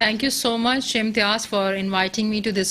Thank you so much, Imtiaz, for inviting me to this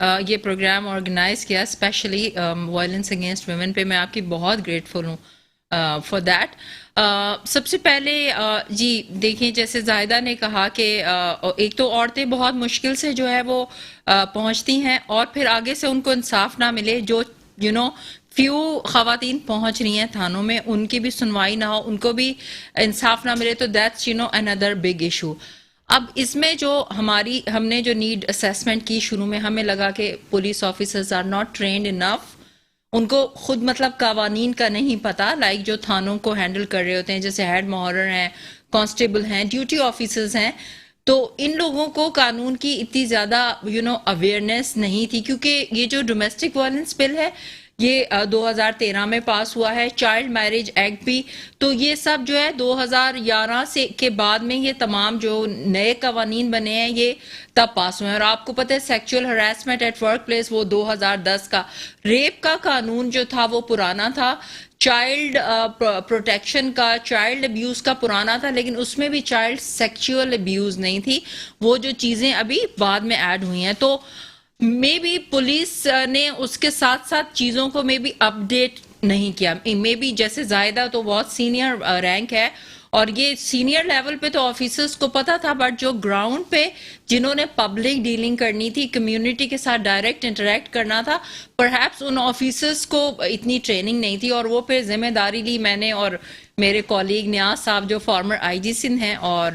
یہ programme organise کیا especially violence against women پہ. میں آپ کی بہت گریٹفل ہوں فار دیٹ. سب سے پہلے جی دیکھیں جیسے زاہدہ نے کہا کہ ایک تو عورتیں بہت مشکل سے جو ہے وہ پہنچتی ہیں اور پھر آگے سے ان کو انصاف نہ ملے. جو فیو خواتین پہنچ رہی ہیں تھانوں میں ان کی بھی سنوائی نہ ہو, ان کو بھی انصاف نہ ملے, تو دیٹس اندر بگ ایشو. اب اس میں جو ہم نے جو نیڈ اسیسمنٹ کی شروع میں, ہمیں لگا کہ police officers are not trained enough, ان کو خود مطلب قوانین کا نہیں پتا, لائک جو تھانوں کو ہینڈل کر رہے ہوتے ہیں جیسے ہیڈ محرر ہیں, کانسٹیبل ہیں, ڈیوٹی آفیسرز ہیں, تو ان لوگوں کو قانون کی اتنی زیادہ اویئرنیس نہیں تھی. کیونکہ یہ جو ڈومیسٹک وائلنس بل ہے یہ 2013 میں پاس ہوا ہے, چائلڈ میرج ایکٹ بھی, تو یہ سب جو ہے 2011 سے کے بعد میں یہ تمام جو نئے قوانین بنے ہیں یہ تب پاس ہوئے ہیں. اور آپ کو پتہ ہے sexual harassment at workplace وہ 2010 کا, ریپ کا قانون جو تھا وہ پرانا تھا, چائلڈ پروٹیکشن کا, چائلڈ ابیوز کا پرانا تھا, لیکن اس میں بھی چائلڈ سیکچول ابیوز نہیں تھی. وہ جو چیزیں ابھی بعد میں ایڈ ہوئی ہیں, تو مے بی پولیس نے اس کے ساتھ ساتھ چیزوں کو مے بی اپ ڈیٹ نہیں کیا. مے بی جیسے زائدہ تو بہت سینئر رینک ہے اور یہ سینئر لیول پہ تو آفیسرز کو پتا تھا, بٹ جو گراؤنڈ پہ جنہوں نے پبلک ڈیلنگ کرنی تھی, کمیونٹی کے ساتھ ڈائریکٹ انٹریکٹ کرنا تھا, پرہیپس ان آفیسرز کو اتنی ٹریننگ نہیں تھی. اور وہ پھر ذمہ داری لی میں نے اور میرے کولیگ نیاز صاحب جو فارمر آئی جی سندھ ہیں, اور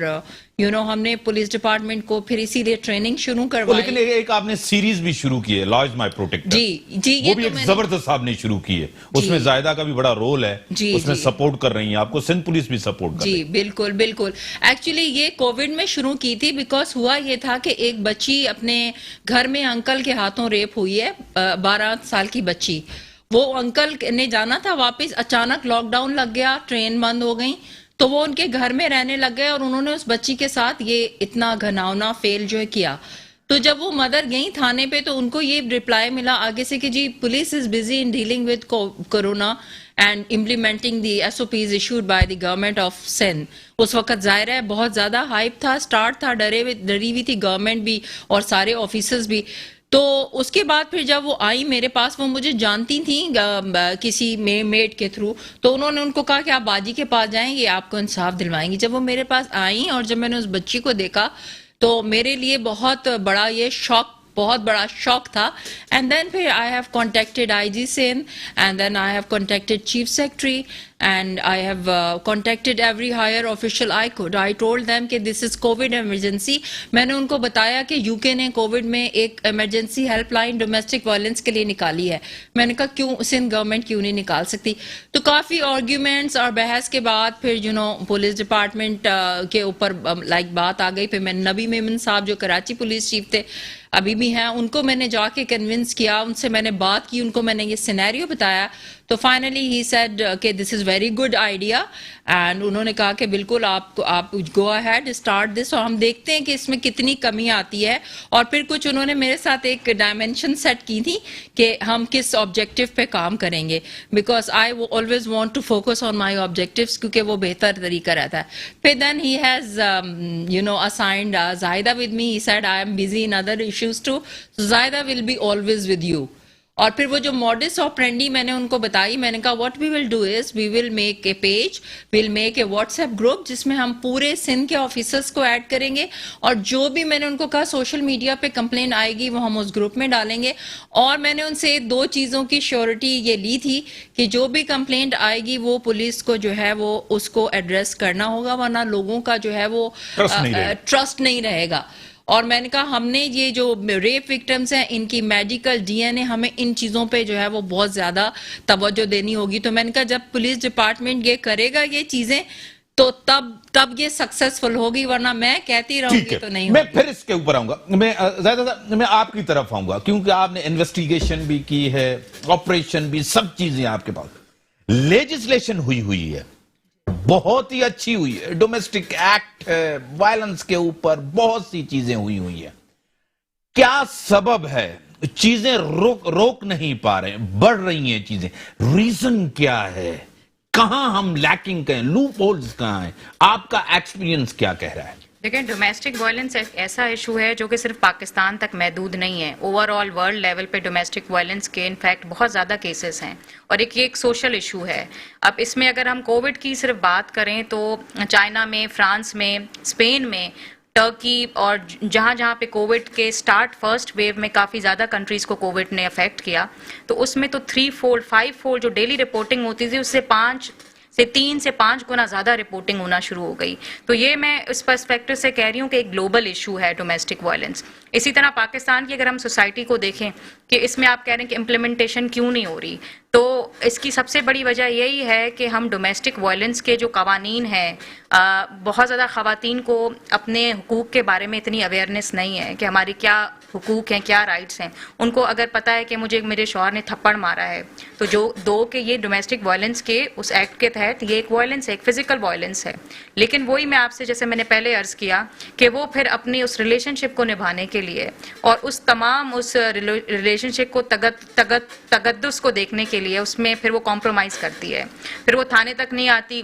ہم نے پولیس ڈپارٹمنٹ کو پھر اسی لیے ٹریننگ شروع کروائی. لیکن ایک آپ نے سیریز بھی شروع کی ہے, لا از مائی پروٹیکٹر, جی وہ بھی ایک زبردست آپ نے شروع کی ہے, اس میں زائدہ کا بھی بڑا رول ہے, اس میں سپورٹ کر رہی ہیں آپ کو, سندھ پولیس بھی سپورٹ کر رہی ہے. جی بالکل بالکل. ایکچولی یہ کووڈ میں شروع کی تھی, بیکاز ہوا یہ تھا کہ ایک بچی اپنے گھر میں انکل کے ہاتھوں ریپ ہوئی ہے, 12 سال کی بچی. وہ انکل نے جانا تھا واپس, اچانک لاک ڈاؤن لگ گیا, ٹرین بند ہو گئی, تو وہ ان کے گھر میں رہنے لگ گئے, اور انہوں نے اس بچی کے ساتھ یہ اتنا گھناؤنا فیل جو کیا. تو جب وہ مدر گئی تھانے پہ تو ان کو یہ رپلائی ملا آگے سے کہ جی police is busy in dealing with corona and implementing the SOPs issued by the government of Sindh. اس وقت ظاہر ہے بہت زیادہ ہائپ تھا, سٹارٹ تھا, ڈری ہوئی تھی گورنمنٹ بھی اور سارے آفیسرز بھی. تو اس کے بعد پھر جب وہ آئی میرے پاس, وہ مجھے جانتی تھیں کسی میڈ کے تھرو, تو انہوں نے ان کو کہا کہ آپ باجی کے پاس جائیں, یہ آپ کو انصاف دلوائیں گی. جب وہ میرے پاس آئیں اور جب میں نے اس بچی کو دیکھا تو میرے لیے بہت بڑا یہ بہت بڑا شوق تھا. اینڈ دین پھر I have contacted IG Sindh, and then I have contacted chief secretary, and I have contacted every higher official I could. I told them کہ this is COVID emergency. میں نے ان کو بتایا کہ UK نے کووڈ میں ایک emergency help line domestic violence کے لیے نکالی ہے. میں نے کہا کیوں سندھ گورنمنٹ کیوں نہیں نکال سکتی. تو کافی آرگیومنٹس اور بحث کے بعد پھر پولیس ڈپارٹمنٹ کے اوپر لائک بات آ گئی. پھر میں نبی میمن صاحب جو کراچی پولیس چیف تھے, ابھی بھی ہیں, ان کو میں نے جا کے کنونس کیا, ان سے میں نے بات کی, ان کو میں نے یہ سینیریو بتایا. تو فائنلی ہی سیڈ کہ this is very good idea, and انہوں نے کہا کہ بالکل آپ گو اہیڈ اسٹارٹ دس, اور ہم دیکھتے ہیں کہ اس میں کتنی کمی آتی ہے. اور پھر کچھ انہوں نے میرے ساتھ ایک ڈائمینشن سیٹ کی تھی کہ ہم کس آبجیکٹو پہ کام کریں گے, because I always want to focus on my objectives, کیونکہ وہ بہتر طریقہ رہتا ہے. پھر then he has assigned Zahida with me, he said I am busy in other issues too, so Zahida will be always with you. اور پھر وہ جو ماڈس آپرینڈی میں نے ان کو بتائی, میں نے کہا what we will do is we will make a page, we will make a WhatsApp group جس میں ہم پورے سندھ کے آفیسرس کو ایڈ کریں گے, اور جو بھی میں نے ان کو کہا سوشل میڈیا پہ کمپلین آئے گی وہ ہم اس گروپ میں ڈالیں گے. اور میں نے ان سے 2 چیزوں کی شیورٹی یہ لی تھی کہ جو بھی کمپلینٹ آئے گی وہ پولیس کو جو ہے وہ اس کو ایڈریس کرنا ہوگا, ورنہ لوگوں کا جو ہے وہ ٹرسٹ نہیں رہے گا. اور میں نے کہا ہم نے یہ جو ریپ وکٹمز ہیں ان کی میڈیکل DNA ہمیں ان چیزوں پہ جو ہے وہ بہت زیادہ توجہ دینی ہوگی. تو میں نے کہا جب پولیس ڈپارٹمنٹ یہ کرے گا یہ چیزیں تو تب یہ سکسیسفل ہوگی, ورنہ میں کہتی رہوں گی تو نہیں ہوگی. میں پھر اس کے اوپر آؤں گا, میں آپ کی طرف آؤں گا, کیونکہ آپ نے انویسٹیگیشن بھی کی ہے, آپریشن بھی, سب چیزیں آپ کے پاس. لیجسلیشن ہوئی ہے, بہت ہی اچھی ہوئی ہے, ڈومیسٹک ایکٹ ہے, وائلنس کے اوپر بہت سی چیزیں ہوئی ہیں. کیا سبب ہے چیزیں روک نہیں پا رہے, بڑھ رہی ہیں چیزیں, ریزن کیا ہے, کہاں ہم لیکنگ کریں, لوپ ہولز کہاں ہیں, آپ کا ایکسپیرینس کیا کہہ رہا ہے؟ دیکھیں ڈومیسٹک وائلنس ایک ایسا ایشو ہے جو کہ صرف پاکستان تک محدود نہیں ہے. اوور آل ورلڈ لیول پہ ڈومیسٹک وائلنس کے انفیکٹ بہت زیادہ کیسز ہیں اور یہ ایک سوشل ایشو ہے. اب اس میں اگر ہم کووڈ کی صرف بات کریں تو چائنا میں، فرانس میں، اسپین میں، ٹرکی اور جہاں جہاں پہ کووڈ کے سٹارٹ فرسٹ ویو میں کافی زیادہ کنٹریز کو کووڈ نے افیکٹ کیا، تو اس میں تو 3 فولڈ 5 فولڈ جو ڈیلی رپورٹنگ ہوتی تھی اس سے 3 سے 5 گنا زیادہ رپورٹنگ ہونا شروع ہو گئی. تو یہ میں اس پرسپیکٹو سے کہہ رہی ہوں کہ ایک گلوبل ایشو ہے ڈومیسٹک وائلنس. اسی طرح پاکستان کی اگر ہم سوسائٹی کو دیکھیں کہ اس میں آپ کہہ رہے ہیں کہ امپلیمنٹیشن کیوں نہیں ہو رہی، تو اس کی سب سے بڑی وجہ یہی ہے کہ ہم ڈومیسٹک وائلنس کے جو قوانین ہیں، بہت زیادہ خواتین کو اپنے حقوق کے بارے میں اتنی اویئرنیس نہیں ہے کہ ہماری کیا حقوق ہیں، کیا رائٹس ہیں. ان کو اگر پتہ ہے کہ مجھے میرے شوہر نے تھپڑ مارا ہے تو جو کہ یہ ڈومیسٹک وائلنس کے اس ایکٹ کے تحت یہ ایک وائلنس ہے، ایک فزیکل وائلنس ہے. لیکن وہی میں آپ سے جیسے میں نے پہلے عرض کیا کہ وہ پھر اپنی اس ریلیشن شپ کو نبھانے کے لیے اور اس تمام اس ریلیشن شپ کو تقدس کو دیکھنے کے لیے اس میں پھر وہ کمپرومائز کرتی ہے، پھر وہ تھانے تک نہیں آتی،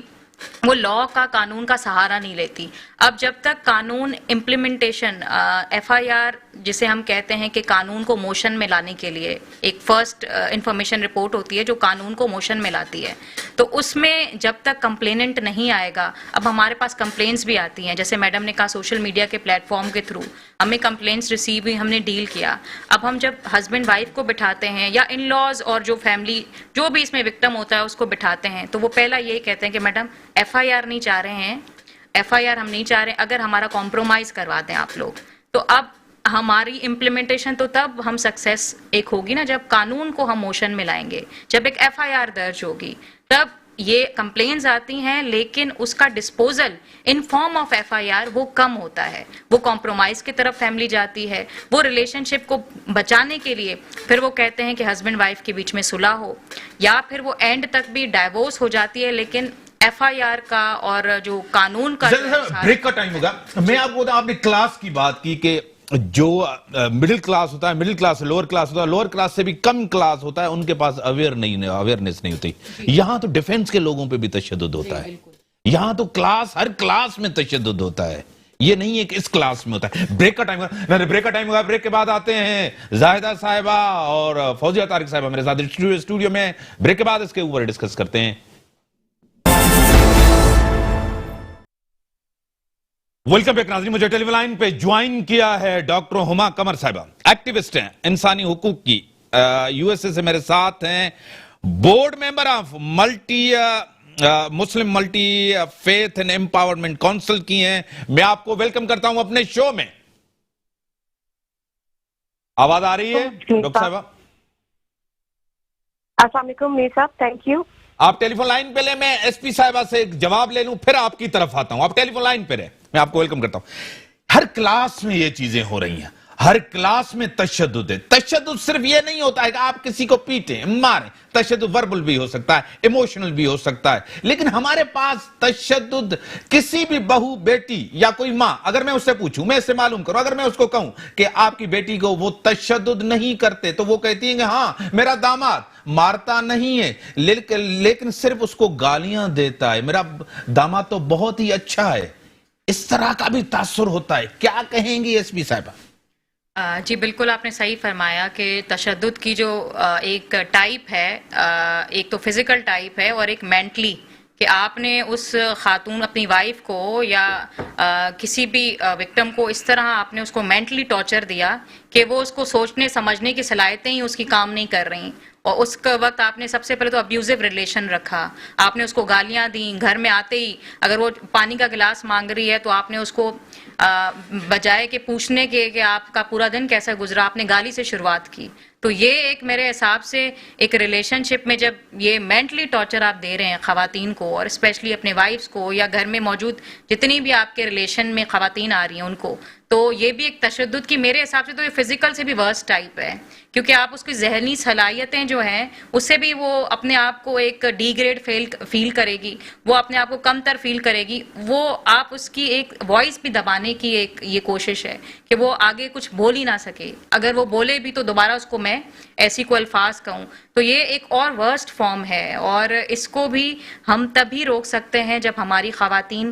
وہ لا کا، قانون کا سہارا نہیں لیتی. اب جب تک قانون امپلیمنٹیشن FIR جسے ہم کہتے ہیں کہ قانون کو موشن میں لانے کے لیے ایک فرسٹ انفارمیشن رپورٹ ہوتی ہے جو قانون کو موشن میں لاتی ہے، تو اس میں جب تک کمپلیننٹ نہیں آئے گا. اب ہمارے پاس کمپلینٹس بھی آتی ہیں، جیسے میڈم نے کہا سوشل میڈیا کے پلیٹ فارم کے تھرو ہمیں کمپلینٹس ریسیو ہوئی، ہم نے ڈیل کیا. اب ہم جب ہسبینڈ وائف کو بٹھاتے ہیں یا ان لاز اور جو فیملی جو بھی اس میں وکٹم ہوتا ہے اس کو بٹھاتے ہیں، تو وہ پہلا یہی کہتے ہیں کہ میڈم FIR نہیں چاہ رہے ہیں، FIR ہم نہیں چاہ رہے، اگر ہمارا کمپرومائز کروا دیں آپ لوگ. تو اب ہماری امپلیمنٹیشن تو تب ہم سکسیس ایک ہوگی نا جب قانون کو ہم موشن میں لائیں گے، جب ایک FIR درج ہوگی تب یہ کمپلینز آتی ہیں، لیکن اس کا disposal in form of FIR وہ کم ہوتا ہے، وہ کمپرومائز کی طرف فیملی جاتی ہے. وہ ریلیشن شپ کو بچانے کے لیے پھر وہ کہتے ہیں کہ ہسبینڈ وائف کے بیچ میں صلح ہو، یا پھر وہ اینڈ تک بھی ڈائیورس ہو جاتی ہے، لیکن FIR کا اور جو قانون کا بریک کا ٹائم ہوگا. میں آپ کو آپ نے کلاس کی بات کی کہ جو مڈل کلاس ہوتا ہے، مڈل کلاس لوور کلاس ہوتا ہے، لوور کلاس سے بھی کم کلاس ہوتا ہے، ان کے پاس اویئرنیس نہیں ہوتی. یہاں تو ڈیفنس کے لوگوں پہ بھی تشدد ہوتا ہے، یہاں تو ہر کلاس میں تشدد ہوتا ہے، یہ نہیں ہے کہ اس کلاس میں ہوتا ہے. بریک کا ٹائم ہوگا. بریک کے بعد آتے ہیں زاہدہ صاحبہ اور فوزیہ طارق صاحبہ میرے ساتھ اسٹوڈیو میں. بریک کے بعد اس کے اوپر ڈسکس کرتے ہیں. ویلکم بیک ناظرین. مجھے ٹیلی فون لائن پہ جوائن کیا ہے ڈاکٹر ہما قمر صاحبہ، ایکٹیوسٹ ہیں انسانی حقوق کی، USA سے میرے ساتھ ہیں، board member of Muslim multi faith and empowerment council کی ہیں. میں آپ کو ویلکم کرتا ہوں اپنے شو میں. آواز آ رہی ہے ڈاکٹر صاحبہ؟ السلام علیکم میر صاحب، تھینک یو. آپ ٹیلی فون لائن پہ لیں، میں SP صاحبہ سے ایک جواب لے لوں پھر آپ کی طرف آتا ہوں. آپ ٹیلی فون لائن پہ رہیں، میں آپ کو ویلکم کرتا ہوں. ہر کلاس میں یہ چیزیں ہو رہی ہیں، ہر کلاس میں تشدد ہے. تشدد صرف یہ نہیں ہوتا ہے کہ آپ کسی کو پیٹیں ماریں، تشدد وربل بھی ہو سکتا ہے، ایموشنل بھی ہو سکتا ہے. لیکن ہمارے پاس تشدد کسی بھی بہو بیٹی یا کوئی ماں، اگر میں اس سے پوچھوں، میں اس سے معلوم کروں، اگر میں اس کو کہوں کہ آپ کی بیٹی کو وہ تشدد نہیں کرتے تو وہ کہتی ہیں کہ ہاں میرا داماد مارتا نہیں ہے لیکن صرف اس کو گالیاں دیتا ہے، میرا داماد تو بہت ہی اچھا ہے. اس طرح کا بھی تاثر ہوتا ہے. کیا کہیں گی SP صاحبہ؟ جی بالکل آپ نے صحیح فرمایا کہ تشدد کی جو ایک ٹائپ ہے، ایک تو فزیکل ٹائپ ہے اور ایک مینٹلی، کہ آپ نے اس خاتون اپنی وائف کو یا کسی بھی وکٹم کو اس طرح آپ نے اس کو مینٹلی ٹارچر دیا کہ وہ اس کو سوچنے سمجھنے کی صلاحیتیں ہی اس کی کام نہیں کر رہی. اور اس وقت آپ نے سب سے پہلے تو ابیوزو ریلیشن رکھا، آپ نے اس کو گالیاں دیں، گھر میں آتے ہی اگر وہ پانی کا گلاس مانگ رہی ہے تو آپ نے اس کو بجائے کہ پوچھنے کے کہ آپ کا پورا دن کیسا گزرا، آپ نے گالی سے شروعات کی. تو یہ ایک میرے حساب سے ایک ریلیشن شپ میں جب یہ مینٹلی ٹارچر آپ دے رہے ہیں خواتین کو، اور اسپیشلی اپنے وائفز کو یا گھر میں موجود جتنی بھی آپ کے ریلیشن میں خواتین آ رہی ہیں ان کو، تو یہ بھی ایک تشدد کی میرے حساب سے تو یہ فزیکل سے بھی ورسٹ ٹائپ ہے، کیونکہ آپ اس کی ذہنی صلاحیتیں جو ہیں اس سے بھی وہ اپنے آپ کو ایک ڈی گریڈ فیل کرے گی، وہ اپنے آپ کو کم تر فیل کرے گی. وہ آپ اس کی ایک وائس بھی دبانے کی ایک یہ کوشش ہے کہ وہ آگے کچھ بول ہی نہ سکے، اگر وہ بولے بھی تو دوبارہ اس کو میں ایسی کو الفاظ کہوں. تو یہ ایک اور ورسٹ فارم ہے، اور اس کو بھی ہم تبھی روک سکتے ہیں جب ہماری خواتین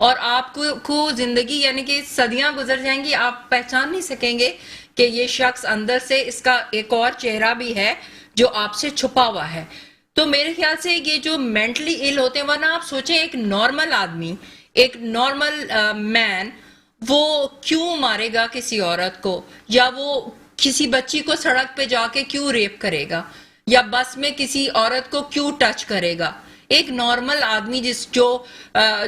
اور آپ کو زندگی یعنی کہ صدیاں گزر جائیں گی، آپ پہچان نہیں سکیں گے کہ یہ شخص اندر سے اس کا ایک اور چہرہ بھی ہے جو آپ سے چھپا ہوا ہے. تو میرے خیال سے یہ جو مینٹلی ایل ہوتے ہیں، ورنہ آپ سوچیں ایک نارمل آدمی، ایک نارمل مین، وہ کیوں مارے گا کسی عورت کو، یا وہ کسی بچی کو سڑک پہ جا کے کیوں ریپ کرے گا، یا بس میں کسی عورت کو کیوں ٹچ کرے گا. ایک نارمل آدمی جو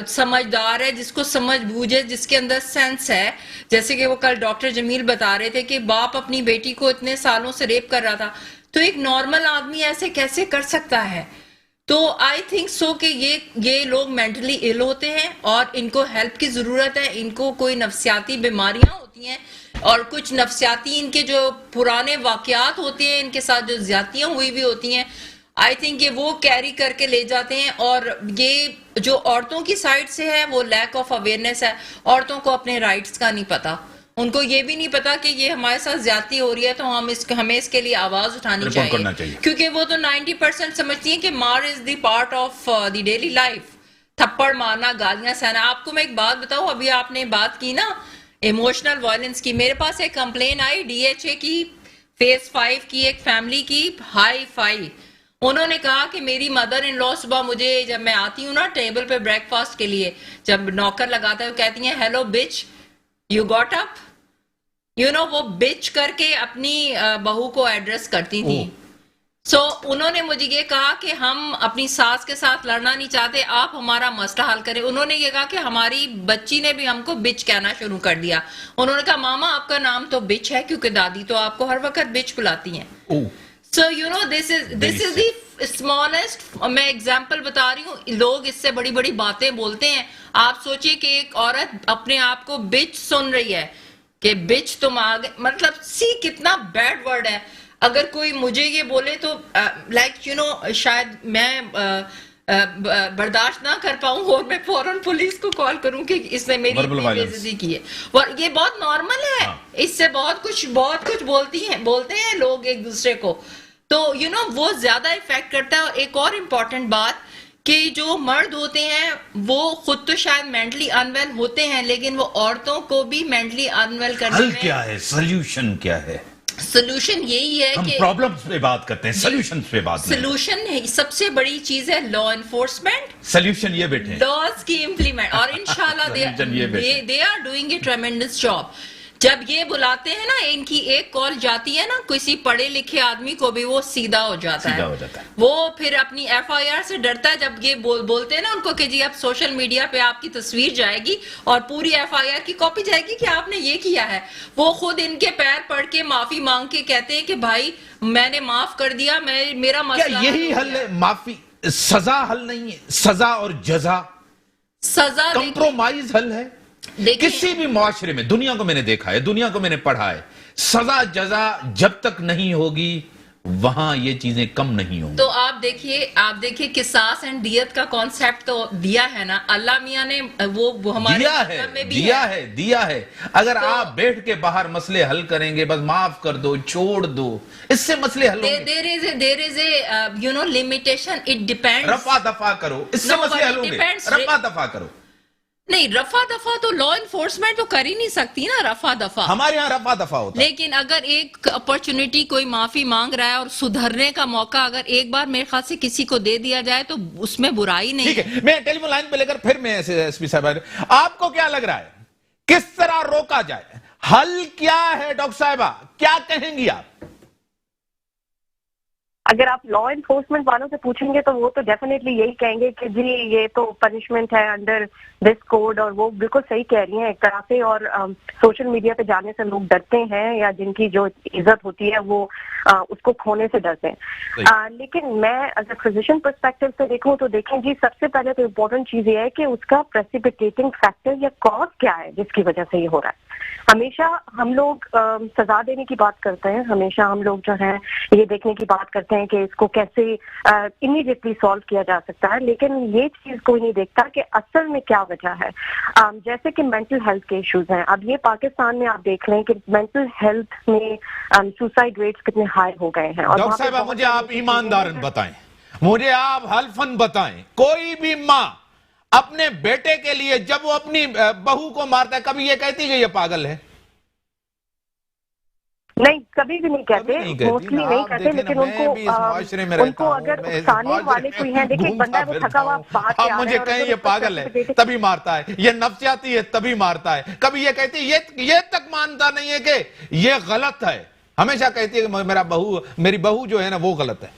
سمجھدار ہے، جس کو سمجھ بوجھے، جس کے اندر سینس ہے، جیسے کہ وہ کل ڈاکٹر جمیل بتا رہے تھے کہ باپ اپنی بیٹی کو اتنے سالوں سے ریپ کر رہا تھا، تو ایک نارمل آدمی ایسے کیسے کر سکتا ہے؟ تو آئی تھنک سو کہ یہ لوگ مینٹلی ایل ہوتے ہیں اور ان کو ہیلپ کی ضرورت ہے. ان کو کوئی نفسیاتی بیماریاں ہوتی ہیں، اور کچھ نفسیاتی ان کے جو پرانے واقعات ہوتے ہیں، ان کے ساتھ جو زیادتیاں ہوئی بھی ہوتی ہیں، آئی تھنک یہ وہ کیری کر کے لے جاتے ہیں. اور یہ جو عورتوں کی سائڈ سے ہے وہ لیک آف اویئرنیس ہے. عورتوں کو اپنے رائٹس کا نہیں پتا، ان کو یہ بھی نہیں پتا کہ یہ ہمارے ساتھ زیادتی ہو رہی ہے، تو ہمیں اس کے لیے آواز اٹھانی چاہیے، کیونکہ وہ تو 90% سمجھتی ہیں کہ مار is the part of the daily life. تھپڑ مارنا، گالیاں سہنا. آپ کو میں ایک بات بتاؤں، ابھی آپ نے بات کی نا ایموشنل وائلنس کی، میرے پاس ایک کمپلین آئی DHA کی فیز 5 کی، ایک فیملی کی، ہائی فائی. انہوں نے کہا کہ میری مدر ان لا صبح مجھے، جب میں آتی ہوں نا ٹیبل پہ بریک فاسٹ کے لیے، جب نوکر لگاتا ہے، وہ کہتی ہیں ہیلو بچ یو گاٹ اپ، وہ بچ کر کے اپنی بہو کو ایڈریس کرتی تھی. سو انہوں نے مجھے یہ کہا کہ ہم اپنی ساس کے ساتھ لڑنا نہیں چاہتے، آپ ہمارا مسئلہ حل کریں. انہوں نے یہ کہا کہ ہماری بچی نے بھی ہم کو بچ کہنا شروع کر دیا. انہوں نے کہا ماما آپ کا نام تو بچ ہے، کیونکہ دادی تو آپ کو ہر وقت بچ بلاتی ہیں. So this is the smallest. میں ایگزامپل بتا رہی ہوں، لوگ اس سے بڑی بڑی باتیں بولتے ہیں. آپ سوچئے کہ ایک عورت اپنے آپ کو بچ سن رہی ہے کہ بچ تم آگے، مطلب کتنا بیڈ ورڈ ہے. اگر کوئی مجھے یہ بولے تو شاید میں برداشت نہ کر پاؤں اور میں فوراً پولیس کو کال کروں کہ اس نے میری بے عزتی کی ہے. اور یہ بہت نارمل ہے، اس سے بہت کچھ بولتے ہیں لوگ ایک دوسرے کو. تو وہ زیادہ افیکٹ کرتا ہے. اور ایک اور امپورٹنٹ بات کہ جو مرد ہوتے ہیں وہ خود تو شاید مینٹلی انویل ہوتے ہیں، لیکن وہ عورتوں کو بھی مینٹلی انویل کرنے میں، کیا ہے سولوشن، کیا ہے سولوشن؟ یہی ہے کہ ہم پرابلمز پہ بات کرتے ہیں، سولوشنز پہ بات نہیں. سولوشن سب سے بڑی چیز ہے لا انفورسمنٹ، سولوشن یہ بیٹھے لاز کی امپلیمنٹ. اور انشاءاللہ they are doing a tremendous job. جب یہ بلاتے ہیں نا، ان کی ایک کال جاتی ہے نا کسی پڑھے لکھے آدمی کو بھی، وہ سیدھا ہو جاتا ہے. وہ پھر اپنی FIR سے ڈرتا ہے. جب یہ بولتے ہیں نا ان کو کہ جی اب سوشل میڈیا پہ آپ کی تصویر جائے گی اور پوری FIR کی کاپی جائے گی کہ آپ نے یہ کیا ہے، وہ خود ان کے پیر پڑ کے معافی مانگ کے کہتے ہیں کہ بھائی میں نے معاف کر دیا، میرا مسئلہ. یہی حل ہے؟ معافی، سزا حل نہیں ہے. سزا اور جزا، سزا کمپرومائز حل ہے کسی بھی معاشرے میں. دنیا کو میں نے دیکھا ہے، دنیا کو میں نے پڑھا ہے. سزا جزا جب تک نہیں ہوگی وہاں یہ چیزیں کم نہیں ہوں. تو آپ دیکھیے قصاص اینڈ دیت کا کانسیپٹ تو دیا ہے نا اللہ میاں نے، وہ ہمارے میں بھی دیا ہے. اگر آپ بیٹھ کے باہر مسئلے حل کریں گے، بس معاف کر دو، چھوڑ دو، اس سے مسئلے حل ہوں گے. there is a limitation. It depends. رفع دفع کرو، اس سے مسئلے حل ہوں گے. رفع دفع کرو. نہیں، رفع دفع تو لا انفورسمنٹ تو کر ہی نہیں سکتی نا رفع دفع. ہمارے ہاں رفع دفع ہوتا ہے. لیکن اگر ایک اپرچونٹی کوئی معافی مانگ رہا ہے اور سدھرنے کا موقع اگر ایک بار میرے خیال سے کسی کو دے دیا جائے تو اس میں برائی نہیں. ٹھیک ہے، میں ٹیلی فون لائن پہ لے کر پھر میں ایس پی صاحب، آپ کو کیا لگ رہا ہے کس طرح روکا جائے؟ حل کیا ہے ڈاکٹر صاحبہ، کیا کہیں گی آپ؟ اگر آپ لا انفورسمنٹ والوں سے پوچھیں گے تو وہ تو ڈیفینیٹلی یہی کہیں گے کہ جی یہ تو پنشمنٹ ہے انڈر دس کوڈ. اور وہ بالکل صحیح کہہ رہی ہیں ایک طرح سے. اور سوشل میڈیا پہ جانے سے لوگ ڈرتے ہیں، یا جن کی جو عزت ہوتی ہے وہ اس کو کھونے سے ڈرتے ہیں. لیکن میں اگر فزیشین پرسپیکٹو سے دیکھوں تو دیکھیں جی، سب سے پہلے تو امپورٹنٹ چیز یہ ہے کہ اس کا پریسیپیٹیٹنگ فیکٹر یا کاز کیا ہے جس کی وجہ سے یہ ہو رہا ہے. ہمیشہ ہم لوگ سزا دینے کی بات کرتے ہیں، ہمیشہ ہم لوگ جو ہے یہ دیکھنے کی بات کرتے ہیں کہ اس کو کیسے امیڈیٹلی سالو کیا جا سکتا ہے. لیکن یہ چیز کوئی نہیں دیکھتا کہ اصل میں کیا وجہ ہے. جیسے کہ مینٹل ہیلتھ کے ایشوز ہیں. اب یہ پاکستان میں آپ دیکھ لیں کہ مینٹل ہیلتھ میں سوسائڈ ریٹس کتنے ہائی ہو گئے ہیں. اور ڈاکٹر صاحبہ مجھے آپ ایماندارن بتائیں، مجھے آپ حلفن بتائیں، کوئی بھی ماں اپنے بیٹے کے لیے جب وہ اپنی بہو کو مارتا ہے کبھی یہ کہتی کہ یہ پاگل ہے؟ نہیں، کبھی بھی نہیں کہتے، موسٹلی نہیں کہتے، لیکن ان کو اگر اکسانے والے کوئی ہیں، دیکھیں بندہ ہے وہ تھکا ہوا باہر سے آ رہا ہے، مجھے کہیں یہ پاگل ہے تبھی مارتا ہے، یہ نفسیاتی ہے تبھی مارتا ہے، کبھی یہ کہتی ہے یہ تک مانتا نہیں ہے کہ یہ غلط ہے، ہمیشہ کہتی ہے کہ میری بہو جو ہے نا وہ غلط ہے۔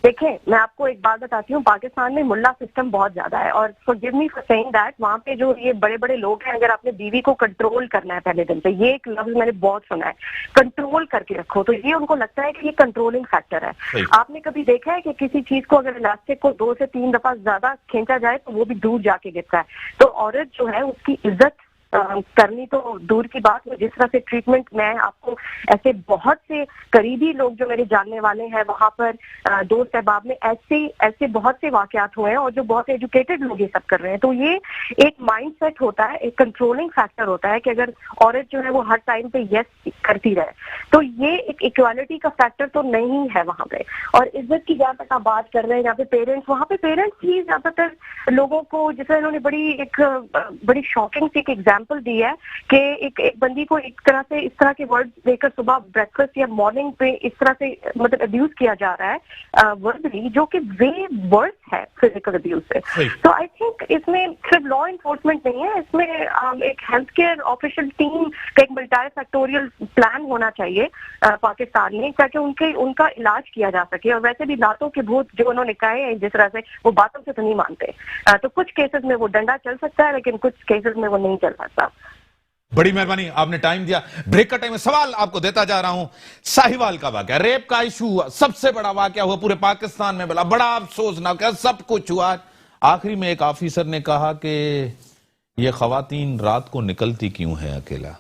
دیکھیں میں آپ کو ایک بات بتاتی ہوں، پاکستان میں ملا سسٹم بہت زیادہ ہے، اور forgive me for saying that، وہاں پہ جو یہ بڑے بڑے لوگ ہیں، اگر آپ نے بیوی کو کنٹرول کرنا ہے پہلے دن سے، یہ ایک لفظ میں نے بہت سنا ہے، کنٹرول کر کے رکھو، تو یہ ان کو لگتا ہے کہ یہ کنٹرولنگ فیکٹر ہے۔ آپ نے کبھی دیکھا ہے کہ کسی چیز کو اگر الاسٹک کو 2 سے 3 دفعہ زیادہ کھینچا جائے تو وہ بھی دور جا کے گرتا ہے؟ تو عورت جو ہے اس کی عزت کرنی تو دور کی بات ہے، جس طرح سے ٹریٹمنٹ، میں آپ کو ایسے بہت سے قریبی لوگ جو میرے جاننے والے ہیں وہاں پر دوست احباب میں ایسے بہت سے واقعات ہوئے ہیں، اور جو بہت ایجوکیٹڈ لوگ یہ سب کر رہے ہیں۔ تو یہ ایک مائنڈ سیٹ ہوتا ہے، ایک کنٹرولنگ فیکٹر ہوتا ہے کہ اگر عورت جو ہے وہ ہر ٹائم پہ یس کرتی رہے، تو یہ ایک ایکوالٹی کا فیکٹر تو نہیں ہے وہاں پہ۔ اور عزت کی جہاں تک آپ بات کر رہے ہیں، یہاں پہ پیرنٹس، وہاں پہ پیرنٹس ہی زیادہ تر لوگوں کو، جیسے انہوں نے بڑی شاکنگ سی ایک ایگزامپل دی ہے کہ ایک بندی کو ایک طرح سے اس طرح کے ورڈ دے کر صبح بریک فاسٹ یا مارننگ پہ اس طرح سے مطلب ابیوز کیا جا رہا ہے وربلی، جو کہ وے ورس ہے فزیکل ابیوز سے۔ تو آئی تھنک اس میں صرف لا انفورسمنٹ نہیں ہے، اس میں ایک ہیلتھ کیئر آفیشل ٹیم کا ایک ملٹی فیکٹوریل پلان ہونا چاہیے پاکستان میں، تاکہ ان کا علاج کیا جا سکے۔ اور ویسے بھی لاتوں کے بھوت جو انہوں نے کہے ہیں جس طرح سے، وہ باتوں سے تو نہیں مانتے، تو کچھ کیسز میں وہ ڈنڈا چل سکتا ہے، لیکن کچھ کیسز میں وہ نہیں چل سکتا۔ بڑی مہربانی، آپ نے ٹائم دیا، بریک کا ٹائم ہے، سوال آپ کو دیتا جا رہا ہوں۔ ساہیوال کا واقعہ، ریپ کا ایشو ہوا، سب سے بڑا واقعہ ہوا پورے پاکستان میں، بڑا افسوسناک ہے، سب کچھ ہوا۔ آخری میں ایک آفیسر نے کہا کہ یہ خواتین رات کو نکلتی کیوں ہے اکیلا؟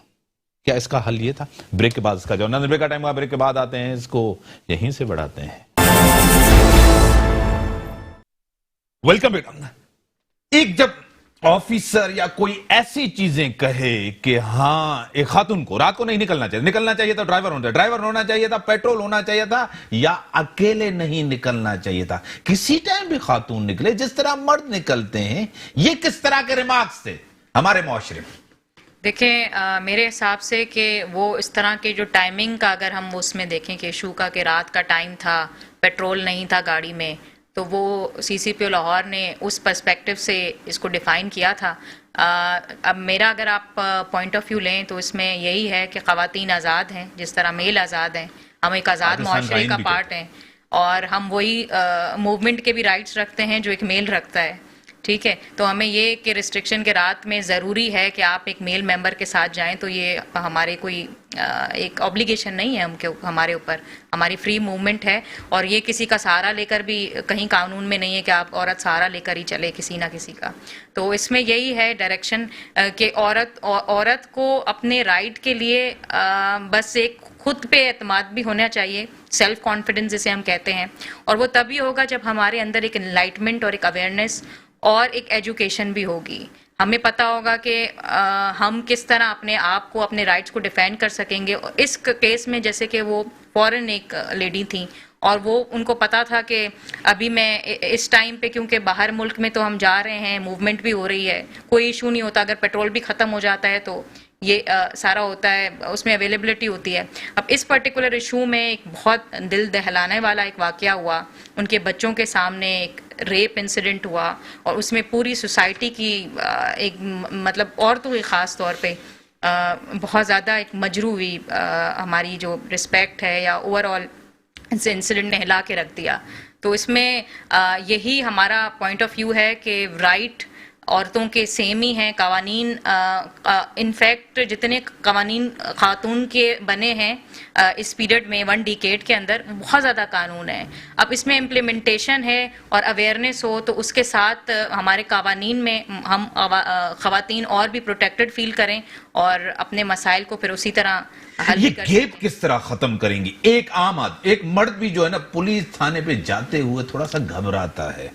کیا اس کا حل یہ تھا؟ بریک کے بعد اس کا جواب، بریک کا ٹائم ہوا، بریک کے بعد آتے ہیں، اس کو یہیں سے بڑھاتے ہیں۔ Welcome back. ایک جب آفیسر یا کوئی ایسی چیزیں کہے کہ ہاں ایک خاتون کو رات کو نہیں نکلنا چاہیے تھا، ڈرائیور ہونا چاہیے تھا، پیٹرول ہونا چاہیے تھا، یا اکیلے نہیں نکلنا چاہیے تھا، کسی ٹائم بھی خاتون نکلے جس طرح مرد نکلتے ہیں، یہ کس طرح کے ریمارکس تھے ہمارے معاشرے میں؟ دیکھیں میرے حساب سے کہ وہ اس طرح کے جو ٹائمنگ کا اگر ہم اس میں دیکھیں کہ ایشو کا کہ رات کا ٹائم تھا، پیٹرول نہیں تھا گاڑی میں، تو وہ سی سی پی او لاہور نے اس پرسپیکٹو سے اس کو ڈیفائن کیا تھا۔ اب میرا اگر آپ پوائنٹ آف ویو لیں تو اس میں یہی ہے کہ خواتین آزاد ہیں، جس طرح میل آزاد ہیں، ہم ایک آزاد معاشرے کا پارٹ ہیں، اور ہم وہی موومنٹ کے بھی رائٹس رکھتے ہیں جو ایک میل رکھتا ہے، ٹھیک ہے؟ تو ہمیں یہ کہ ریسٹرکشن کے رات میں ضروری ہے کہ آپ ایک میل ممبر کے ساتھ جائیں، تو یہ ہمارے کوئی ایک obligation نہیں ہے ہمارے اوپر، ہماری فری موومنٹ ہے، اور یہ کسی کا سہارا لے کر بھی کہیں قانون میں نہیں ہے کہ آپ عورت سہارا لے کر ہی چلے کسی نہ کسی کا۔ تو اس میں یہی ہے ڈائریکشن کہ عورت کو اپنے رائٹ کے لیے بس ایک خود پہ اعتماد بھی ہونا چاہیے، سیلف کانفیڈنس جسے ہم کہتے ہیں، اور وہ تبھی ہوگا جب ہمارے اندر ایک انلائٹمنٹ اور ایک اویئرنیس اور ایک ایجوکیشن بھی ہوگی۔ ہمیں پتہ ہوگا کہ ہم کس طرح اپنے آپ کو، اپنے رائٹس کو ڈیفینڈ کر سکیں گے۔ اس کیس میں جیسے کہ وہ فورن ایک لیڈی تھیں، اور وہ ان کو پتا تھا کہ ابھی میں اس ٹائم پہ، کیونکہ باہر ملک میں تو ہم جا رہے ہیں، موومنٹ بھی ہو رہی ہے، کوئی ایشو نہیں ہوتا، اگر پیٹرول بھی ختم ہو جاتا ہے تو یہ سارا ہوتا ہے، اس میں اویلیبلٹی ہوتی ہے۔ اب اس پرٹیکولر ایشو میں ایک بہت دل دہلانے والا ایک واقعہ ہوا، ان کے بچوں کے سامنے ایک ریپ انسیڈنٹ ہوا، اور اس میں پوری سوسائٹی کی ایک مطلب عورتوں کی خاص طور پہ بہت زیادہ ایک مجروح ہوئی، ہماری جو رسپیکٹ ہے یا اوور آل اس انسیڈنٹ نے ہلا کے رکھ دیا۔ تو اس میں یہی ہمارا پوائنٹ آف ویو ہے کہ رائٹ عورتوں کے سیم ہی ہیں، قوانین انفیکٹ جتنے قوانین خاتون کے بنے ہیں اس پیریڈ میں 1 ڈیکیڈ کے اندر، بہت زیادہ قانون ہیں۔ اب اس میں امپلیمنٹیشن ہے اور اویئرنیس ہو تو اس کے ساتھ ہمارے قوانین میں ہم خواتین اور بھی پروٹیکٹڈ فیل کریں اور اپنے مسائل کو پھر اسی طرح حل یہ کر گیپ کس طرح ختم کریں گی؟ ایک عام آدمی، ایک مرد بھی جو ہے نا پولیس تھانے پہ جاتے ہوئے تھوڑا سا گھبراتا ہے،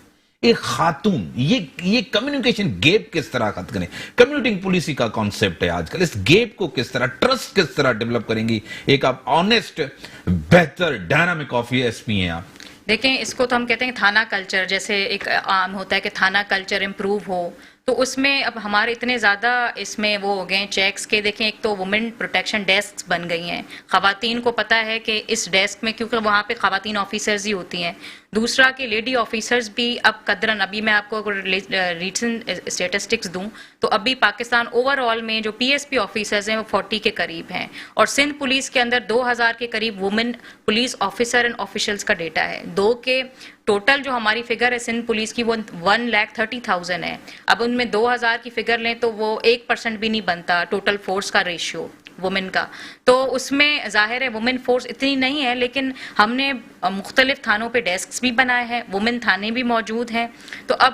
ایک خاتون، یہ کمیونیکیشن گیپ کس طرح ختم کریں؟ کمیونٹنگ پولیسی کا کانسیپٹ ہے آج کل، اس گیپ کو کس طرح، ٹرسٹ کس طرح ڈیولپ کریں گی؟ ایک آپ آنیسٹ، بہتر، ڈائنامک ایس پی ہیں آپ۔ دیکھیں اس کو تو ہم کہتے ہیں تھانہ کلچر، جیسے ایک عام ہوتا ہے کہ تھانہ کلچر امپروو ہو، تو اس میں اب ہمارے اتنے زیادہ اس میں وہ ہو گئے ہیں چیکس کے. دیکھیں ایک تو وومن پروٹیکشن ڈیسک بن گئی ہیں، خواتین کو پتہ ہے کہ اس ڈیسک میں، کیونکہ وہاں پہ خواتین آفیسرز ہی ہوتی ہیں. دوسرا کہ لیڈی آفیسرز بھی اب قدرن، ابھی میں آپ کو ریسنٹ اسٹیٹسٹکس دوں تو ابھی پاکستان اوور آل میں جو پی ایس پی آفیسرز ہیں وہ 40 کے قریب ہیں، اور سندھ پولیس کے اندر 2000 کے قریب women police officer and officials کا ڈیٹا ہے. 2 کے ٹوٹل جو ہماری فگر ہے سندھ پولیس کی وہ 1,30,000 ہے. اب ان میں 2000 کی فگر لیں تو وہ 1% بھی نہیں بنتا ٹوٹل فورس کا ریشیو وومن کا. تو اس میں ظاہر ہے وومن فورس اتنی نہیں ہے، لیکن ہم نے مختلف تھانوں پہ ڈیسکس بھی بنائے ہیں، وومن تھانے بھی موجود ہیں. تو اب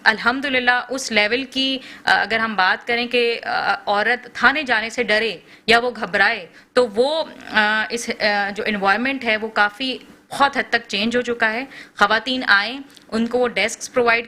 الحمدللہ اس لیول کی اگر ہم بات کریں کہ عورت تھانے جانے سے ڈرے یا وہ گھبرائے، تو وہ اس جو انوائرمنٹ ہے وہ کافی بہت حد تک چینج ہو چکا ہے. خواتین آئیں، ان کو وہ ڈیسکس پرووائڈ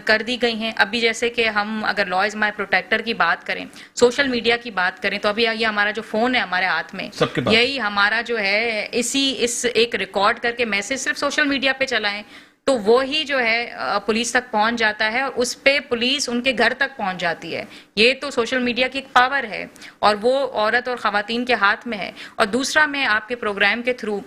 کر دی گئی ہیں. ابھی جیسے کہ ہم اگر لا از مائی پروٹیکٹر کی بات کریں، سوشل میڈیا کی بات کریں، تو ابھی یہ ہمارا جو فون ہے ہمارے ہاتھ میں، یہی ہمارا جو ہے اس ایک ریکارڈ کر کے میسج صرف سوشل میڈیا پہ چلائیں تو وہی جو ہے پولیس تک پہنچ جاتا ہے، اور اس پہ پولیس ان کے گھر تک پہنچ جاتی ہے. یہ تو سوشل میڈیا کی ایک پاور ہے، اور وہ عورت اور خواتین کے ہاتھ میں ہے. اور دوسرا میں آپ کے پروگرام کے تھرو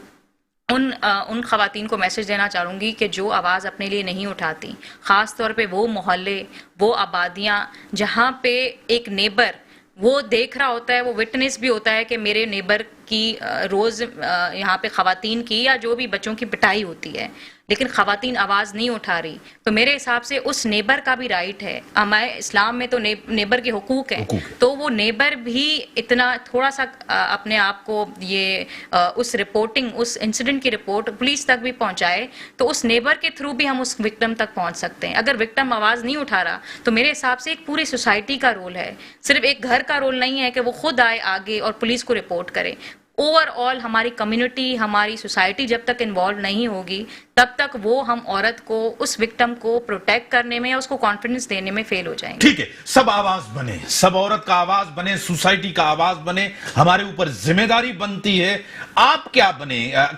ان خواتین کو میسج دینا چاہوں گی کہ جو آواز اپنے لیے نہیں اٹھاتی، خاص طور پہ وہ محلے، وہ آبادیاں جہاں پہ ایک نیبر وہ دیکھ رہا ہوتا ہے، وہ وٹنس بھی ہوتا ہے کہ میرے نیبر کی روز یہاں پہ خواتین کی یا جو بھی بچوں کی پٹائی ہوتی ہے، لیکن خواتین آواز نہیں اٹھا رہی. تو میرے حساب سے اس نیبر کا بھی رائٹ ہے. ہمارے اسلام میں تو نیبر کے حقوق ہیں، تو وہ نیبر بھی اتنا تھوڑا سا اپنے آپ کو یہ اس رپورٹنگ، اس انسیڈنٹ کی رپورٹ پولیس تک بھی پہنچائے، تو اس نیبر کے تھرو بھی ہم اس وکٹم تک پہنچ سکتے ہیں. اگر وکٹم آواز نہیں اٹھا رہا تو میرے حساب سے ایک پوری سوسائٹی کا رول ہے، صرف ایک گھر کا رول نہیں ہے کہ وہ خود آئے آگے اور پولیس کو رپورٹ کرے. اوور آل ہماری کمیونٹی، ہماری سوسائٹی جب تک انوالو نہیں ہوگی تب تک وہ ہم عورت کو، اس وکٹم کو پروٹیکٹ کرنے میں، اس کو کانفیڈنس دینے میں فیل ہو جائیں گے. ٹھیک ہے، سب آواز بنے، سب عورت کا آواز بنے، سوسائٹی کا آواز بنے. ہمارے اوپر ذمہ داری بنتی ہے. آپ کیا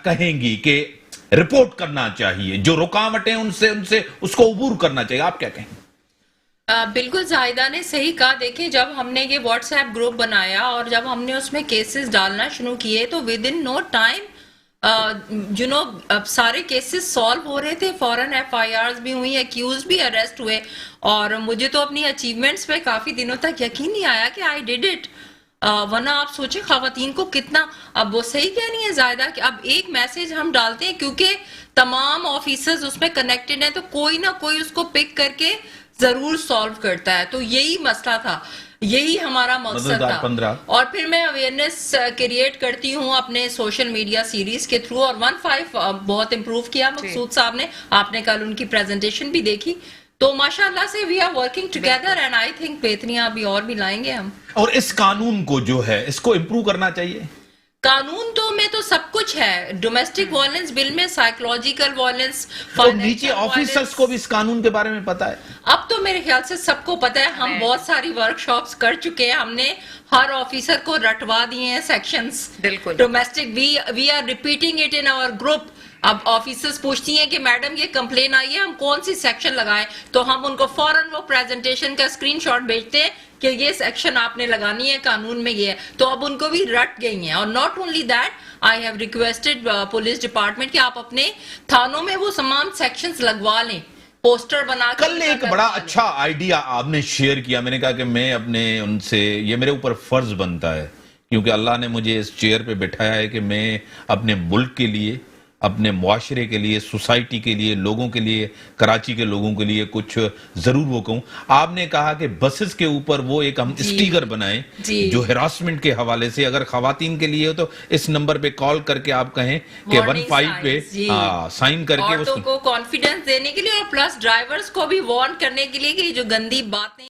کہیں گی کہ رپورٹ کرنا چاہیے، جو رکاوٹیں ان سے اس کو عبور کرنا چاہیے، آپ کیا کہیں؟ بالکل زاہدہ نے صحیح کہا. دیکھیں جب ہم نے یہ واٹس ایپ گروپ بنایا اور جب ہم نے اس میں کیسز ڈالنا شروع کیے تو ود ان نو ٹائم سارے کیسز سالو ہو رہے تھے، فوراً ایف آئی آرز بھی ہوئی، ایکیوز بھی اریسٹ ہوئے. اور مجھے تو اپنی اچیومنٹس پہ کافی دنوں تک یقین نہیں آیا کہ آئی ڈیڈ اٹ. ورنہ آپ سوچیں خواتین کو کتنا، اب وہ صحیح کہہ رہی ہیں زائدہ کہ اب ایک میسج ہم ڈالتے ہیں کیونکہ تمام آفیسرز اس میں کنیکٹڈ ہیں تو کوئی نہ کوئی اس کو پک کر کے ضرور سالو کرتا ہے. تو یہی مسئلہ تھا، یہی ہمارا مقصد تھا. اور پھر میں اویئرنیس کریٹ کرتی ہوں اپنے سوشل میڈیا سیریز کے تھرو، اور 1-5 بہت امپروو کیا مقصود صاحب نے. آپ نے کل ان کی پریزنٹیشن بھی دیکھی. تو ماشاءاللہ سے we are working together and I think بہتریاں ابھی اور بھی لائیں گے ہم. اور اس قانون کو جو ہے اس کو امپروو کرنا چاہیے. قانون تو میں تو سب کچھ ہے، ڈومیسٹک وائلنس بل میں سائیکولوجیکل وائلنس، تو نیچے آفیسرز کو بھی اس قانون کے بارے میں پتا ہے؟ اب تو میرے خیال سے سب کو پتا ہے. ہم بہت ساری ورک شاپس کر چکے ہیں، ہم نے ہر آفیسر کو رٹوا دیے ہیں سیکشنز. بالکل domestic we are repeating it in our group. اب آفیسرز پوچھتی ہیں کہ میڈم یہ کمپلین آئی ہے، ہم کون سی سیکشن لگائیں، تو ہم ان کو فوراً وہ پریزنٹیشن کا اسکرین شاٹ بھیجتے ہیں کہ یہ سیکشن آپ نے لگانی ہے، قانون میں یہ ہے. تو اب ان کو بھی رٹ گئی ہیں. اور not only that, I have requested police department کہ آپ اپنے تھانوں میں وہ تمام سیکشنز لگوا لیں، پوسٹر بنا کے. کل ایک بڑا اچھا آئیڈیا آپ نے شیئر کیا. میں نے کہا کہ میں اپنے ان سے، یہ میرے اوپر فرض بنتا ہے کیونکہ اللہ نے مجھے اس چیئر پہ بٹھایا ہے کہ میں اپنے ملک کے لیے، اپنے معاشرے کے لیے، سوسائٹی کے لیے، لوگوں کے لیے، کراچی کے لوگوں کے لیے کچھ ضرور وہ کہوں. آپ نے کہا کہ بسز کے اوپر وہ ایک ہم اسٹیکر بنائیں جو ہراسمنٹ کے حوالے سے، اگر خواتین کے لیے ہو تو اس نمبر پہ کال کر کے آپ کہیں کہ 15 پہ سائن کر کے عورتوں کو کانفیڈنس دینے کے لیے، اور پلس ڈرائیورز کو بھی وارن کرنے کے لیے کہ جو گندی باتیں